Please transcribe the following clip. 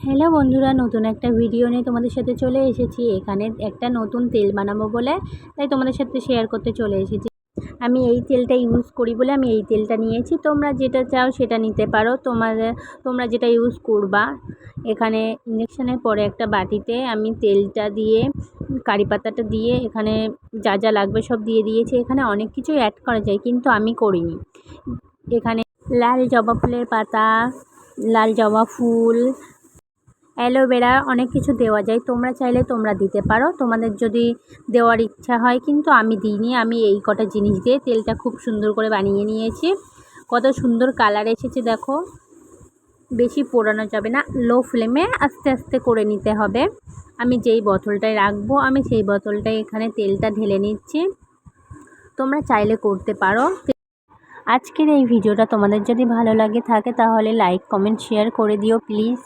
Hello বন্ধুরা, নতুন একটা ভিডিও নিয়ে তোমাদের সাথে চলে এসেছি। এখানে একটা নতুন তেল বানাবো বলে তাই তোমাদের সাথে শেয়ার করতে চলে এসেছি। আমি এই তেলটা ইউজ করি বলে আমি এই তেলটা নিয়েছি। তোমরা যেটা চাও সেটা নিতে পারো, তোমরা যেটা ইউজ করবা। এখানে ইন্ডাকশানের পরে একটা বাটিতে আমি তেলটা দিয়ে কারি পাতাটা দিয়ে এখানে যা যা লাগবে সব দিয়ে দিয়েছি। এখানে অনেক কিছু অ্যাড করা যায় কিন্তু আমি করিনি। এখানে লাল জবা ফুলের পাতা, লাল জবা ফুল, অ্যালোভেরা অনেক কিছু দেওয়া যায়। তোমরা চাইলে তোমরা দিতে পারো, তোমাদের যদি দেওয়ার ইচ্ছা হয়, কিন্তু আমি দিইনি। আমি এই কটা জিনিস দিয়ে তেলটা খুব সুন্দর করে বানিয়ে নিয়েছি। কত সুন্দর কালার এসেছে দেখো। বেশি পোড়ানো যাবে না, লো ফ্লেমে আস্তে আস্তে করে নিতে হবে। আমি যেই বোতলটায় রাখবো আমি সেই বোতলটায় এখানে তেলটা ঢেলে নিচ্ছি। তোমরা চাইলে করতে পারো। আজকের এই ভিডিওটা তোমাদের যদি ভালো লাগে থাকে তাহলে লাইক কমেন্ট শেয়ার করে দিও প্লিজ।